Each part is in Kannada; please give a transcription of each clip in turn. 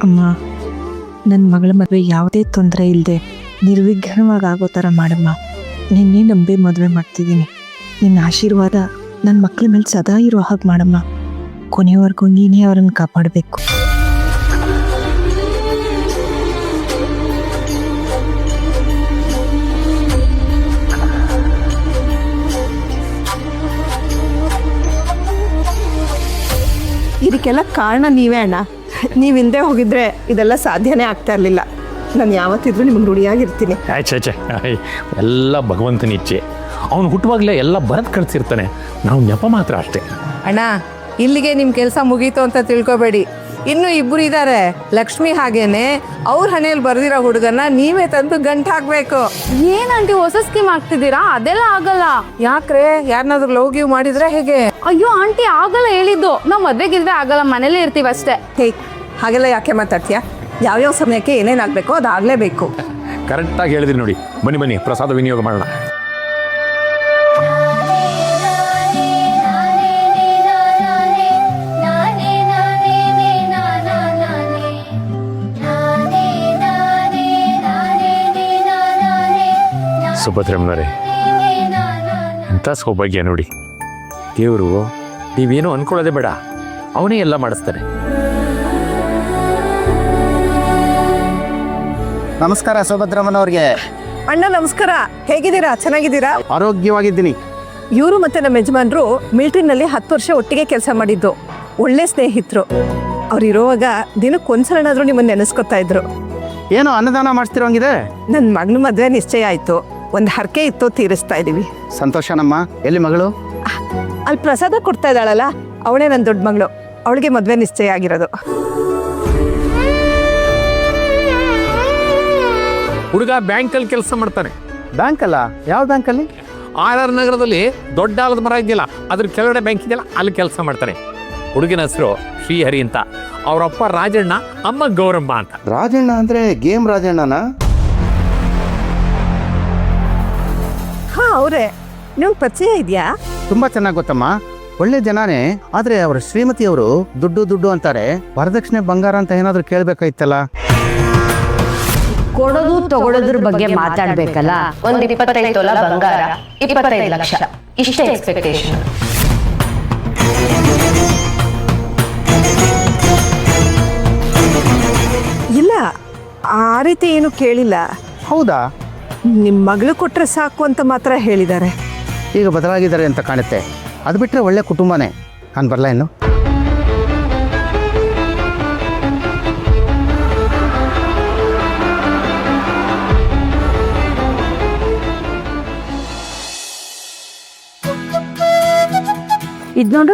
ಅಮ್ಮ, ನನ್ನ ಮಗಳ ಮದುವೆ ಯಾವುದೇ ತೊಂದರೆ ಇಲ್ಲದೆ ನಿರ್ವಿಘ್ನವಾಗಿ ಆಗೋ ಥರ ಮಾಡಮ್ಮ. ನಿನ್ನೆ ನಂಬಿ ಮದುವೆ ಮಾಡ್ತಿದ್ದೀನಿ. ನಿನ್ನ ಆಶೀರ್ವಾದ ನನ್ನ ಮಕ್ಕಳ ಮೇಲೆ ಸದಾ ಇರೋ ಹಾಗೆ ಮಾಡಮ್ಮ. ಕೊನೆಯವರೆಗೂ ನೀನೇ ಅವರನ್ನು ಕಾಪಾಡಬೇಕು. ಇದಕ್ಕೆಲ್ಲ ಕಾರಣ ನೀವೇ ಅಣ್ಣ. ನೀವು ಹಿಂದೆ ಹೋಗಿದ್ರೆ ಇದೆಲ್ಲ ಸಾಧ್ಯನೇ ಆಗ್ತಾ ಇರಲಿಲ್ಲ. ನಾನು ಯಾವತ್ತಿದ್ರೂ ನಿಮಗೆ ಋಣಿಯಾಗಿರ್ತೀನಿ. ಆಯ್ತು ಎಲ್ಲ ಭಗವಂತನ ಇಚ್ಛೆ. ಅವನು ಹುಟ್ಟುವಾಗಲೇ ಎಲ್ಲ ಬರೆದು ಕಳಿಸಿರ್ತಾನೆ. ನಾವು ನೆಪ ಮಾತ್ರ ಅಷ್ಟೇ. ಅಣ್ಣ, ಇಲ್ಲಿಗೆ ನಿಮ್ಮ ಕೆಲಸ ಮುಗೀತು ಅಂತ ತಿಳ್ಕೊಬೇಡಿ. ಇನ್ನೂ ಇಬ್ಬರು ಇದ್ದಾರೆ. ಲಕ್ಷ್ಮಿ ಹಾಗೇನೆ ಅವ್ರ ಹಣೆಯಲ್ಲಿ ಬರೆದಿರೋ ಹುಡುಗನ್ನ ನೀವೇ ತಂದು ಗಂಟು ಹಾಕ್ಬೇಕು. ಏನಂಟಿ ಹೊಸ ಸ್ಕೀಮ್ ಆಗ್ತಿದ್ದೀರಾ? ಅದೆಲ್ಲ ಆಗಲ್ಲ. ಯಾಕ್ರೆ, ಯಾರನ್ನಾದ್ರೂ ಲವ್ ಗಿವ್ ಮಾಡಿದ್ರೆ ಹೇಗೆ? ಅಯ್ಯೋ ಆಂಟಿ, ಆಗಲ್ಲ ಹೇಳಿದ್ದು. ನಾವು ಮದ್ವೆಗಿದ್ರೆ ಆಗಲ್ಲ, ಮನೇಲೇ ಇರ್ತೀವಿ ಅಷ್ಟೇ. ಹೇ, ಹಾಗೆಲ್ಲ ಯಾಕೆ ಮಾತಾಡ್ತೀಯಾ? ಯಾವ್ಯಾವ ಸಮಯಕ್ಕೆ ಏನೇನಾಗಬೇಕೋ ಅದಾಗಲೇಬೇಕು. ಕರೆಕ್ಟಾಗಿ ಹೇಳಿದ್ರಿ ನೋಡಿ. ಬನ್ನಿ ಪ್ರಸಾದ ವಿನಿಯೋಗ ಮಾಡೋಣ. ಸುಭದ್ರಮ್ಮನವರೇ, ಎಂಥ ಸೌಭಾಗ್ಯ ನೋಡಿ. ದೇವರು ನೀವೇನು ಅನ್ಕೊಳ್ಳೋದೇ ಬೇಡ, ಅವನೇ ಎಲ್ಲ ಮಾಡಿಸ್ತಾನೆ. ನಮಸ್ಕಾರ ಸುಭದ್ರಮ್ಮನವ್ರಿಗೆ. ಅಣ್ಣ ನಮಸ್ಕಾರ. ಹೇಗಿದ್ದೀರಾ? ಚೆನ್ನಾಗಿದ್ದೀರಾ? ಆರೋಗ್ಯವಾಗಿದ್ದೀನಿ. ಇವರು ಮತ್ತೆ ನಮ್ಮ ಯಜಮಾನ್ರು ಮಿಲಿಟರಿನಲ್ಲಿ 10 ವರ್ಷ ಒಟ್ಟಿಗೆ ಕೆಲಸ ಮಾಡಿದ್ದು. ಒಳ್ಳೆ ಸ್ನೇಹಿತರು. ಅವ್ರು ಇರೋವಾಗ ದಿನಕ್ಕೊಂದ್ಸಲನಾದ್ರೂ ನಿಮ್ಮನ್ನು ನೆನೆಸ್ಕೊತಾ ಇದ್ರು. ಏನೋ ಅನ್ನದಾನ ಮಾಡಿಸ್ತಿರೋಂಗಿದೆ. ನನ್ನ ಮಗನ ಮದುವೆ ನಿಶ್ಚಯ ಆಯಿತು. ಒಂದು ಹರಕೆ ಇತ್ತು, ತೀರಿಸ್ತಾ ಇದ್ದೀವಿ. ಸಂತೋಷನಮ್ಮ. ಎಲ್ಲಿ ಮಗಳು? ಅಲ್ಲಿ ಪ್ರಸಾದ ಕೊಡ್ತಾ ಇದ್ದಾಳಲ್ಲ, ಅವಳೇ ನನ್ನ ದೊಡ್ಡ ಮಗಳು. ಅವಳಿಗೆ ಮದುವೆ ನಿಶ್ಚಯ ಆಗಿರೋದು. ಹುಡುಗ ಬ್ಯಾಂಕಲ್ಲಿ ಕೆಲಸ ಮಾಡ್ತಾನೆ. ಬ್ಯಾಂಕಲ್ಲ? ಯಾವ ಬ್ಯಾಂಕಲ್ಲಿ? RR ನಗರದಲ್ಲಿ ದೊಡ್ಡ ಆಲದ ಮರ ಇದೆಯಲ್ಲ, ಅದ್ರ ಕೆಳಗಡೆ ಬ್ಯಾಂಕ್ ಇದೆಯಲ್ಲ, ಅಲ್ಲಿ ಕೆಲಸ ಮಾಡ್ತಾನೆ. ಹುಡುಗಿನ ಹೆಸರು ಶ್ರೀಹರಿ ಅಂತ. ಅವರಪ್ಪ ರಾಜಣ್ಣ, ಅಮ್ಮ ಗೌರಮ್ಮ ಅಂತ. ರಾಜಣ್ಣ ಅಂದ್ರೆ ಗೇಮ್ ರಾಜಣ್ಣನ? ಹಾಂ, ಅವರೇ. ನಿಮ್ಗೆ ಪರಿಚಯ ಇದೆಯಾ? ತುಂಬಾ ಚೆನ್ನಾಗಿ ಗೊತ್ತಮ್ಮ. ಒಳ್ಳೆ ಜನಾನೇ. ಆದ್ರೆ ಅವ್ರ ಶ್ರೀಮತಿಯವರು ದುಡ್ಡು ಅಂತಾರೆ. ವರದಕ್ಷಿಣೆ ಬಂಗಾರ ಅಂತ ಏನಾದ್ರು ಕೇಳ್ಬೇಕಾಯ್ತಲ್ಲ. ಕೊಡೋದು ತಗೊಳ್ಳೋದ್ರ ಬಗ್ಗೆ ಮಾತಾಡ್ಬೇಕಲ್ಲ. ಒಂದು 25 ತೊಲ ಬಂಗಾರ, 25 ಲಕ್ಷ, ಇಷ್ಟೇ ಎಕ್ಸ್ಪೆಕ್ಟೇಷನ್. ಇಲ್ಲ, ಆ ರೀತಿ ಏನು ಕೇಳಿಲ್ಲ. ಹೌದಾ? ನಿಮ್ಮ ಮಗಳು ಕೊಟ್ಟರೆ ಸಾಕು ಅಂತ ಮಾತ್ರ ಹೇಳಿದ್ದಾರೆ. ಈಗ ಬದಲಾಗಿದ್ದಾರೆ ಅಂತ ಕಾಣುತ್ತೆ. ಅದು ಬಿಟ್ಟರೆ ಒಳ್ಳೆ ಕುಟುಂಬನೇ. ನಾನು ಬರಲ್ಲ ಇನ್ನು. ಇದ್ ನೋಡು.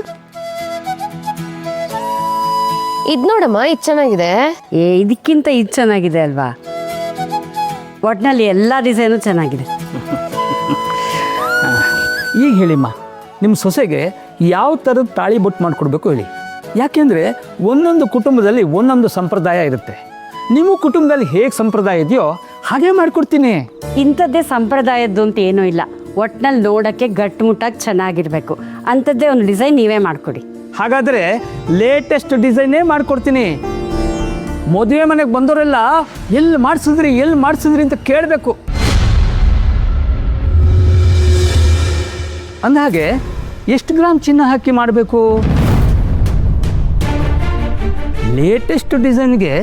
ಇದ್ ನೋಡಮ್ಮ, ಇದು ಚೆನ್ನಾಗಿದೆ. ಇದಕ್ಕಿಂತ ಇದು ಚೆನ್ನಾಗಿದೆ ಅಲ್ವಾ? ಒಟ್ನಲ್ಲಿ ಎಲ್ಲ ಡಿಸೈನು ಚೆನ್ನಾಗಿದೆ. ಈಗ ಹೇಳಿಮ್ಮ, ನಿಮ್ಮ ಸೊಸೆಗೆ ಯಾವ ಥರದ ತಾಳಿ ಬೊಟ್ಟು ಮಾಡಿಕೊಡ್ಬೇಕು ಹೇಳಿ. ಯಾಕೆಂದರೆ ಒಂದೊಂದು ಕುಟುಂಬದಲ್ಲಿ ಒಂದೊಂದು ಸಂಪ್ರದಾಯ ಇರುತ್ತೆ. ನಿಮ್ಮ ಕುಟುಂಬದಲ್ಲಿ ಹೇಗೆ ಸಂಪ್ರದಾಯ ಇದೆಯೋ ಹಾಗೆ ಮಾಡಿಕೊಡ್ತೀನಿ. ಇಂಥದ್ದೇ ಸಂಪ್ರದಾಯದ್ದು ಅಂತ ಏನೂ ಇಲ್ಲ. ಒಟ್ನಲ್ಲಿ ನೋಡೋಕ್ಕೆ ಗಟ್ಟುಮುಟ್ಟಾಗಿ ಚೆನ್ನಾಗಿರಬೇಕು. ಅಂಥದ್ದೇ ಒಂದು ಡಿಸೈನ್ ನೀವೇ ಮಾಡಿಕೊಡಿ. ಹಾಗಾದರೆ ಲೇಟೆಸ್ಟ್ ಡಿಸೈನೇ ಮಾಡಿಕೊಡ್ತೀನಿ. ಮದುವೆ ಮನೆಗೆ ಬಂದವರೆಲ್ಲ ಎಲ್ಲಿ ಮಾಡಿಸಿದ್ರಿ ಅಂತ ಕೇಳಬೇಕು. ಅಂದಹಾಗೆ ಎಷ್ಟು ಗ್ರಾಮ್ ಚಿನ್ನ ಹಾಕಿ ಮಾಡಬೇಕು? ಲೇಟೆಸ್ಟ್ ಡಿಸೈನ್ಗೆ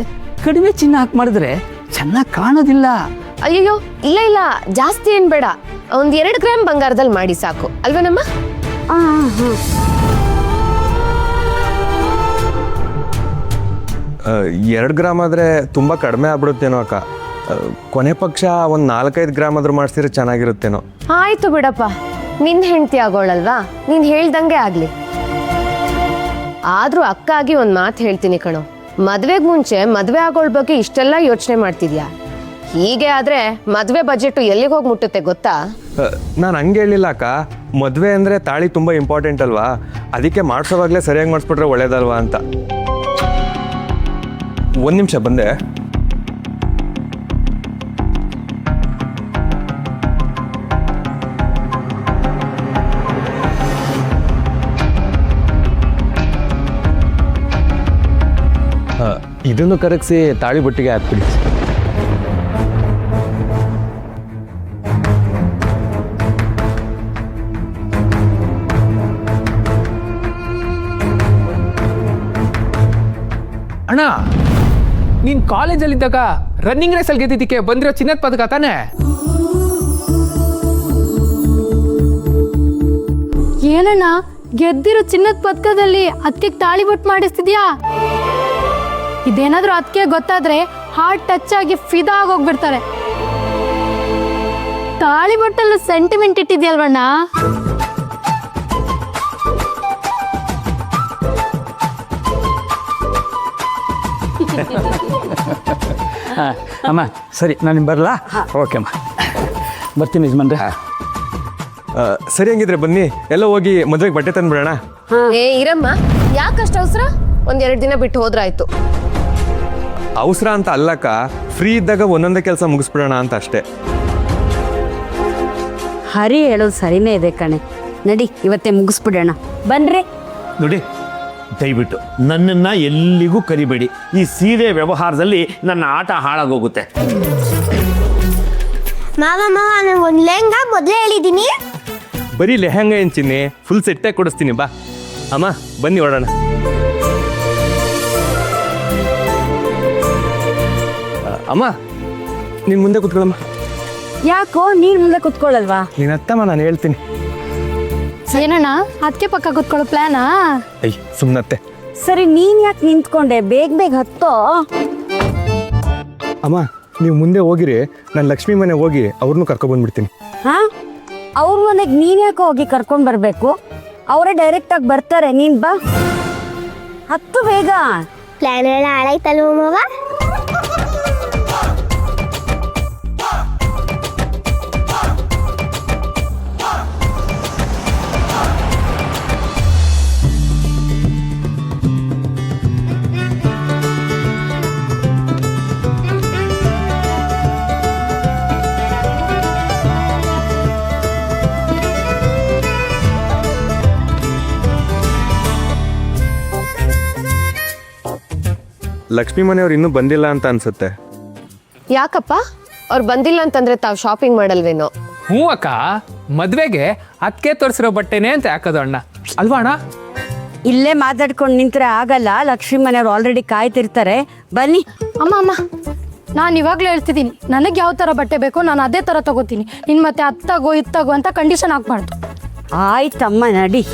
ಕಡಿಮೆ ಚಿನ್ನ ಹಾಕಿ ಮಾಡಿದ್ರೆ ಚೆನ್ನಾಗಿ ಕಾಣೋದಿಲ್ಲ. ಅಯ್ಯೋ, ಇಲ್ಲ, ಜಾಸ್ತಿ ಏನ್ ಬೇಡ. ಒಂದು 2 ಗ್ರಾಮ್ ಬಂಗಾರದಲ್ಲಿ ಮಾಡಿ ಸಾಕು ಅಲ್ವೇನಮ್ಮ? 2 ಗ್ರಾಮ್ ಆದರೆ ತುಂಬ ಕಡಿಮೆ ಆಗ್ಬಿಡುತ್ತೇನೋ ಅಕ್ಕ. ಕೊನೆ ಪಕ್ಷ ಒಂದು 4-5 ಗ್ರಾಮ್ ಆದ್ರೂ ಮಾಡಿಸಿದ್ರೆ ಚೆನ್ನಾಗಿರುತ್ತೇನೋ. ಆಯ್ತು ಬಿಡಪ್ಪ, ನಿನ್ನ ಹೆಂಡತಿ ಆಗೋಳಲ್ವಾ, ನೀನು ಹೇಳ್ದಂಗೆ ಆಗ್ಲಿ. ಆದ್ರೂ ಅಕ್ಕ ಆಗಿ ಒಂದು ಮಾತು ಹೇಳ್ತೀನಿ ಕಣೋ. ಮದ್ವೆಗೆ ಮುಂಚೆ ಮದ್ವೆ ಆಗೋಳ ಬಗ್ಗೆ ಇಷ್ಟೆಲ್ಲ ಯೋಚನೆ ಮಾಡ್ತಿದ್ಯಾ? ಹೀಗೆ ಆದ್ರೆ ಮದ್ವೆ ಬಜೆಟ್ ಎಲ್ಲಿಗೆ ಹೋಗಿ ಮುಟ್ಟುತ್ತೆ ಗೊತ್ತಾ? ನಾನು ಹಂಗೆ ಹೇಳಿಲ್ಲ ಅಕ್ಕ. ಮದುವೆ ಅಂದರೆ ತಾಳಿ ತುಂಬ ಇಂಪಾರ್ಟೆಂಟ್ ಅಲ್ವಾ, ಅದಕ್ಕೆ ಮಾಡಿಸೋವಾಗಲೇ ಸರಿಯಾಗಿ ಮಾಡಿಸ್ಬಿಟ್ರೆ ಒಳ್ಳೇದಲ್ವಾ ಅಂತ. 1 ನಿಮಿಷ ಬಂದೆ. ಇದನ್ನು ಕರಗಿಸಿ ತಾಳಿ ಬೊಟ್ಟಿಗೆ ಹಾಕ್ಬಿಡಿ. ಅಣ್ಣ, ನೀನ್ ಕಾಲೇಜಲ್ಲಿದ್ದಾಗ ರನ್ನಿಂಗ್ ರೇಸಲ್ಲಿ ಗೆದ್ದಿದ್ದಕ್ಕೆ ಬಂದಿರೋ ಚಿನ್ನದ ಪದಕ ತಾನೆ? ಏನಣ್ಣ ಗೆದ್ದಿರೋ ಚಿನ್ನದ ಪದಕದಲ್ಲಿ ಅದಕ್ಕೆ ತಾಳಿ ಬೊಟ್ಟು ಮಾಡಿಸ್ತಿದ್ಯಾ? ಇದೇನಾದ್ರೂ ಅದಕ್ಕೆ ಗೊತ್ತಾದ್ರೆ ಹಾರ್ಟ್ ಟಚ್ ಆಗಿ ಫಿದಾ ಆಗೋಗ್ಬಿಡ್ತಾರೆ. ತಾಳಿ ಬೊಟ್ಟಲ್ಲಿ ಸೆಂಟಿಮೆಂಟ್ ಇಟ್ಟಿದ್ಯಲ್ವಣ್ಣ? ಅಮ್ಮ ಸರಿ, ನಾನು ಬರಲಾ? ಓಕೆ ಅಮ್ಮ, ಬರ್ತೀನಿ ಯಜಮಾನ್ರೆ. ಸರಿ, ಹಂಗಿದ್ರೆ ಬನ್ನಿ ಎಲ್ಲ ಹೋಗಿ ಮದುವೆಗೆ ಬಟ್ಟೆ ತಂದ್ಬಿಡೋಣ. ಏ ಇರಮ್ಮ, ಯಾಕಷ್ಟು ಅವಸರ? ಒಂದೆರಡು ದಿನ ಬಿಟ್ಟು ಹೋದ್ರಾಯ್ತು. ಅವಸರ ಅಂತ ಅಲ್ಲಕ್ಕ, ಫ್ರೀ ಇದ್ದಾಗ ಒಂದೊಂದೇ ಕೆಲಸ ಮುಗಿಸ್ಬಿಡೋಣ ಅಂತ ಅಷ್ಟೇ. ಹರಿ ಹೇಳೋದು ಸರಿನೇ ಇದೆ ಕಣೆ. ನಡಿ ಇವತ್ತೇ ಮುಗಿಸ್ಬಿಡೋಣ. ಬನ್ರಿ. ನೋಡಿ, ದಯವಿಟ್ಟು ನನ್ನನ್ನು ಎಲ್ಲಿಗೂ ಕರಿಬೇಡಿ. ಈ ಸೀರೆ ವ್ಯವಹಾರದಲ್ಲಿ ನನ್ನ ಆಟ ಹಾಳಾಗೋಗುತ್ತೆ. ಮಾವ ನಾನು ಒಂದು ಲೆಹಂಗಾ ಮೊದಲೇ ಹೇಳಿದ್ದೀನಿ. ಬರೀ ಲೆಹಂಗ ಏನ್ ಚಿನ್ನಿ, ಫುಲ್ ಸೆಟ್ಟೇ ಕೊಡಿಸ್ತೀನಿ. ಬಾ ಅಮ್ಮ, ಬನ್ನಿ ಹೊರಡೋಣ. ಅಮ್ಮ, ನೀನು ಮುಂದೆ ಕೂತ್ಕೊಳ್ಳಮ್ಮ. ಯಾಕೋ ನೀನು ಮುಂದೆ ಕುತ್ಕೊಳ್ಳಲ್ವಾ? ನೀನು ಅತ್ತಮ್ಮ, ನಾನು ಹೇಳ್ತೀನಿ. ಏನಣ್ಣ ಅದಕ್ಕೆ ಪಕ್ಕ ಕೂತ್ಕೊಳ್ಳೋ ಪ್ಲಾನಾ? ಐ ಸುಮ್ಮನತ್ತೆ. ಸರಿ, ನೀನ್ ಯಾಕೆ ನಿಂತ್ಕೊಂಡೆ? ಬೇಗ ಬೇಗ ಹತ್ತೋ. ಅಮ್ಮ, ನೀವು ಮುಂದೆ ಹೋಗಿರಿ, ನಾನು ಲಕ್ಷ್ಮಿ ಮನೆ ಹೋಗಿ ಅವ್ರನ್ನೂ ಕರ್ಕೊಬಂದ್ಬಿಡ್ತೀನಿ. ಹಾ, ಅವ್ರ ಮನೆಗೆ ನೀನ್ ಯಾಕೆ ಹೋಗಿ ಕರ್ಕೊಂಡ್ ಬರ್ಬೇಕು? ಅವರೇ ಡೈರೆಕ್ಟ್ ಆಗಿ ಬರ್ತಾರೆ. ನೀನ್ ಬಾ, ಹತ್ತು ಬೇಗ. ಪ್ಲಾನ್ ಎಲ್ಲ ಹಾಳಾಯ್ತಲ್ವ ಮಾವ? ಲಕ್ಷ್ಮಿ ಮನೆಯವ್ರು ಇನ್ನೂ ಬಂದಿಲ್ಲ ಅಂತ ಅನ್ಸುತ್ತೆ. ಯಾಕಪ್ಪ? ಅವ್ರು ಬಂದಿಲ್ಲ ಅಂತಂದ್ರೆ ತಾವು ಶಾಪಿಂಗ್ ಮಾಡಲ್ವೇನೋ? ಹ್ಞೂ ಅಕ್ಕ, ಮದ್ವೆಗೆ ಅದಕ್ಕೆ ತೋರಿಸಿರೋ ಬಟ್ಟೆನೇ ಅಂತ ಹಾಕೋದು ಅಣ್ಣ, ಅಲ್ವಾ ಅಣ್ಣ? ಇಲ್ಲೇ ಮಾತಾಡ್ಕೊಂಡು ನಿಂತ್ರೆ ಆಗಲ್ಲ. ಲಕ್ಷ್ಮಿ ಮನೆಯವ್ರು ಆಲ್ರೆಡಿ ಕಾಯ್ತಿರ್ತಾರೆ. ಬನ್ನಿ. ಅಮ್ಮ ನಾನು ಇವಾಗಲೇ ಹೇಳ್ತಿದ್ದೀನಿ, ನನಗೆ ಯಾವ ಥರ ಬಟ್ಟೆ ಬೇಕೋ ನಾನು ಅದೇ ಥರ ತಗೋತೀನಿ. ನಿನ್ನ ಮತ್ತೆ ಅತ್ತಾಗೋ ಇತ್ತಾಗೋ ಅಂತ ಕಂಡೀಷನ್ ಹಾಕ್ಬಾರ್ದು. ಆಯ್ತಮ್ಮ, ನಡಿ.